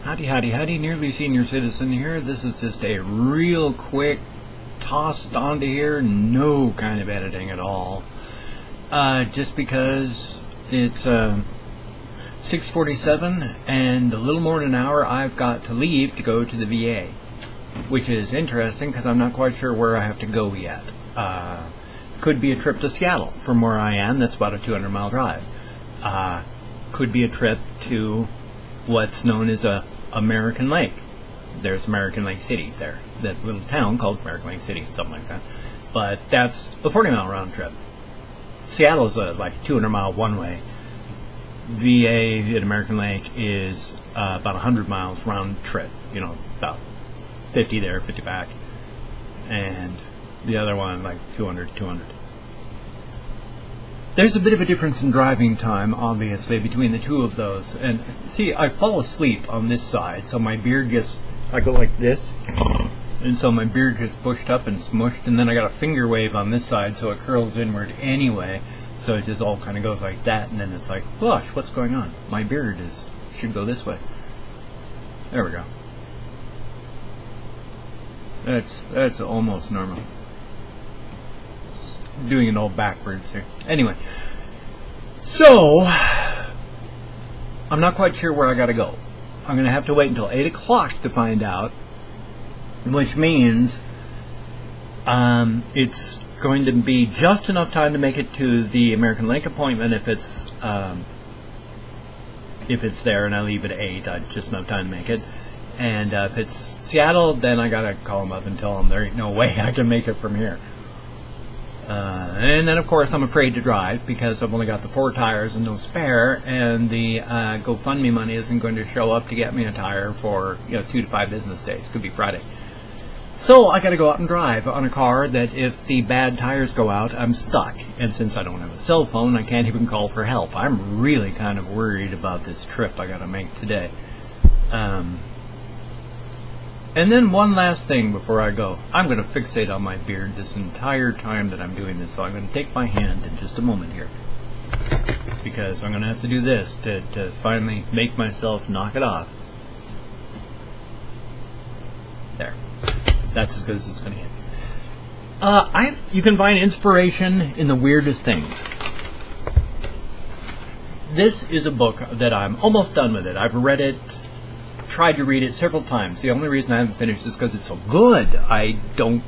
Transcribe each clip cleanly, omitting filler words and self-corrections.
Howdy, howdy, howdy, Nearly Senior Citizen here. This is just a real quick tossed onto here, no kind of editing at all. Just because it's 6:47 and a little more than an hour I've got to leave to go to the VA. Which is interesting because I'm not quite sure where I have to go yet. Could be a trip to Seattle from where I am. That's about a 200-mile drive. Could be a trip to what's known as American Lake. There's American Lake City there. That little town called American Lake City, something like that. But that's a 40-mile round trip. Seattle's like 200-mile one-way. VA at American Lake is about 100 miles round trip. You know, about 50 there, 50 back. And the other one like 200. There's a bit of a difference in driving time, obviously, between the two of those. And see, I fall asleep on this side, so my beard gets, I go like this, and so my beard gets pushed up and smushed, and then I got a finger wave on this side, so it curls inward anyway, so it just all kind of goes like that, and then it's like, gosh, what's going on? My beard should go this way. There we go. That's almost normal. Doing it all backwards here. Anyway, so I'm not quite sure where I gotta go. I'm gonna have to wait until 8 o'clock to find out, which means it's going to be just enough time to make it to the American Lake appointment if it's there and I leave at 8. Just enough time to make it. And if it's Seattle, then I gotta call them up and tell them there ain't no way I can make it from here. And then, of course, I'm afraid to drive because I've only got the 4 tires and no spare, and the GoFundMe money isn't going to show up to get me a tire for 2 to 5 business days. Could be Friday. So I got to go out and drive on a car that if the bad tires go out, I'm stuck. And since I don't have a cell phone, I can't even call for help. I'm really kind of worried about this trip I got to make today. And then one last thing before I go. I'm going to fixate on my beard this entire time that I'm doing this, so I'm going to take my hand in just a moment here. Because I'm going to have to do this to finally make myself knock it off. There. That's as good as it's going to get. You can find inspiration in the weirdest things. This is a book that I'm almost done with it. I've read it. Tried to read it several times. The only reason I haven't finished is because it's so good. I don't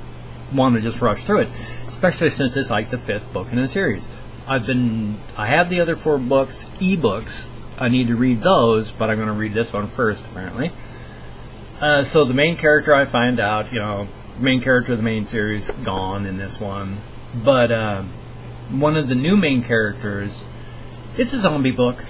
want to just rush through it, especially since it's like the 5th book in a series. I have the other 4 books, ebooks. I need to read those, but I'm going to read this one first, apparently. So the main character, I find out, the main character of the main series, gone in this one. But one of the new main characters, it's a zombie book.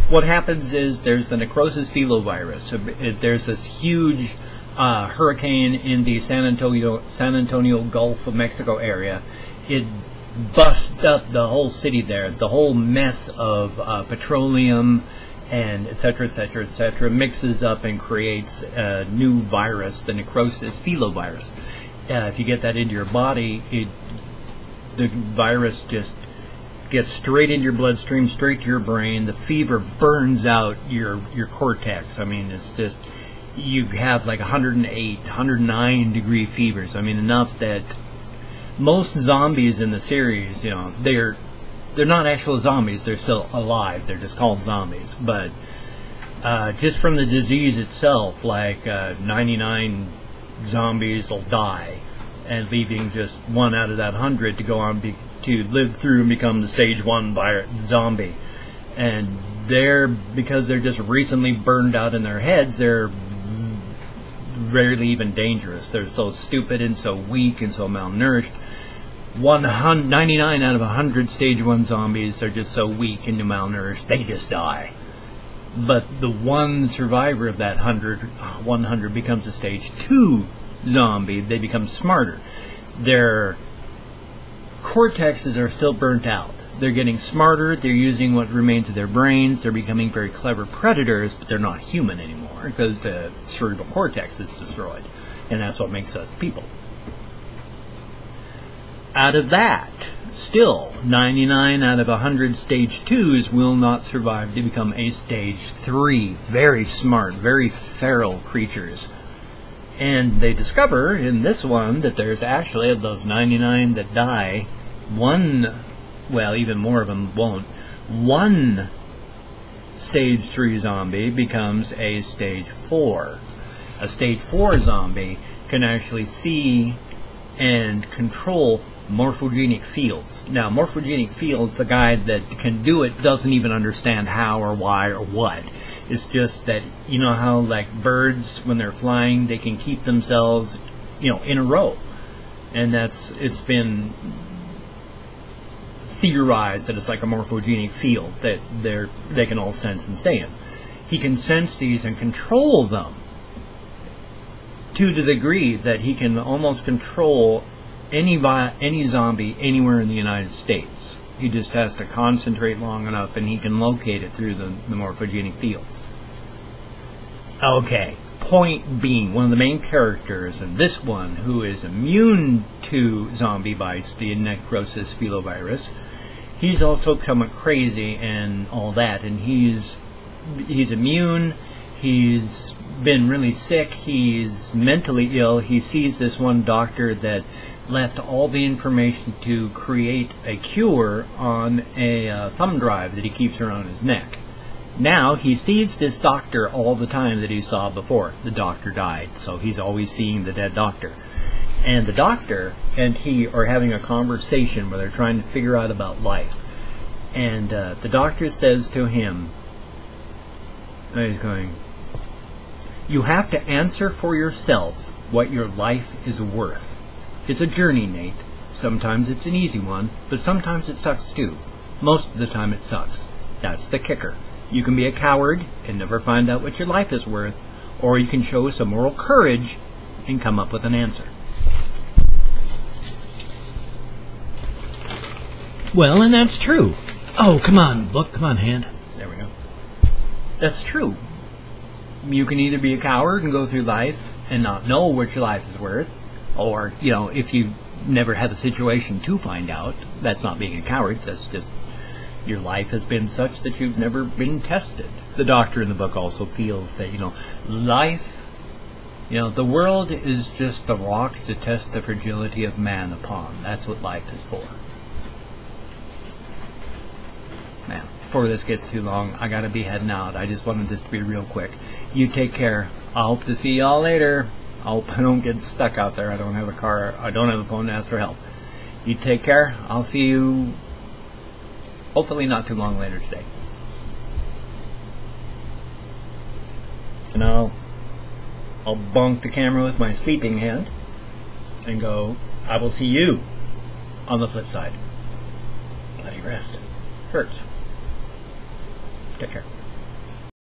What happens is there's the necrosis filovirus. There's this huge hurricane in the San Antonio Gulf of Mexico area. It busts up the whole city there. The whole mess of petroleum and et cetera, mixes up and creates a new virus, the necrosis filovirus. If you get that into your body, the virus just gets straight into your bloodstream, straight to your brain. The fever burns out your cortex. I mean, it's just, you have like 108, 109 degree fevers. I mean, enough that most zombies in the series, they're not actual zombies. They're still alive. They're just called zombies. But just from the disease itself, like 99 zombies will die, and leaving just 1 out of that 100 to go on to live through and become the stage 1 zombie. And because they're just recently burned out in their heads, they're rarely even dangerous. They're so stupid and so weak and so malnourished. 99 out of 100 stage 1 zombies are just so weak and malnourished, they just die. But the one survivor of that 100 becomes a stage 2 zombie. They become smarter. Their cortexes are still burnt out. They're getting smarter. They're using what remains of their brains. They're becoming very clever predators, but they're not human anymore because the cerebral cortex is destroyed. And that's what makes us people. Out of that, Still, 99 out of 100 stage 2s will not survive to become a stage 3. Very smart, very feral creatures. And they discover in this one that there's actually, of those 99 that die, one, well, even more of them won't, one stage 3 zombie becomes a stage 4. A stage 4 zombie can actually see and control morphogenic fields. Now, morphogenic fields, the guy that can do it doesn't even understand how or why or what. It's just that, you know how like birds, when they're flying, they can keep themselves, you know, in a row. And it's been theorized that it's like a morphogenic field that they can all sense and stay in. He can sense these and control them to the degree that he can almost control any zombie anywhere in the United States. He just has to concentrate long enough and he can locate it through the morphogenic fields. Okay, point being, one of the main characters in this one who is immune to zombie bites, the necrosis filovirus, he's also somewhat crazy and all that, and he's immune, he's been really sick, he's mentally ill. He sees this one doctor that left all the information to create a cure on a thumb drive that he keeps around his neck. Now he sees this doctor all the time that he saw before. The doctor died, so he's always seeing the dead doctor. And the doctor and he are having a conversation where they're trying to figure out about life. And the doctor says to him, he's going, "You have to answer for yourself what your life is worth. It's a journey, Nate. Sometimes it's an easy one, but sometimes it sucks too. Most of the time it sucks. That's the kicker. You can be a coward and never find out what your life is worth, or you can show some moral courage and come up with an answer." Well, and that's true. Oh, come on, book, come on, hand. There we go. That's true. You can either be a coward and go through life and not know what your life is worth, or, you know, if you never have a situation to find out, that's not being a coward, that's just your life has been such that you've never been tested. The doctor in the book also feels that, you know, life, you know, the world is just the rock to test the fragility of man upon. That's what life is for. Now, before this gets too long, I gotta be heading out. I just wanted this to be real quick. You take care. I hope to see y'all later. I hope I don't get stuck out there. I don't have a car. I don't have a phone to ask for help. You take care. I'll see you hopefully not too long later today. And I'll bonk the camera with my sleeping hand and go, I will see you on the flip side. Bloody rest. Hurts. Take care.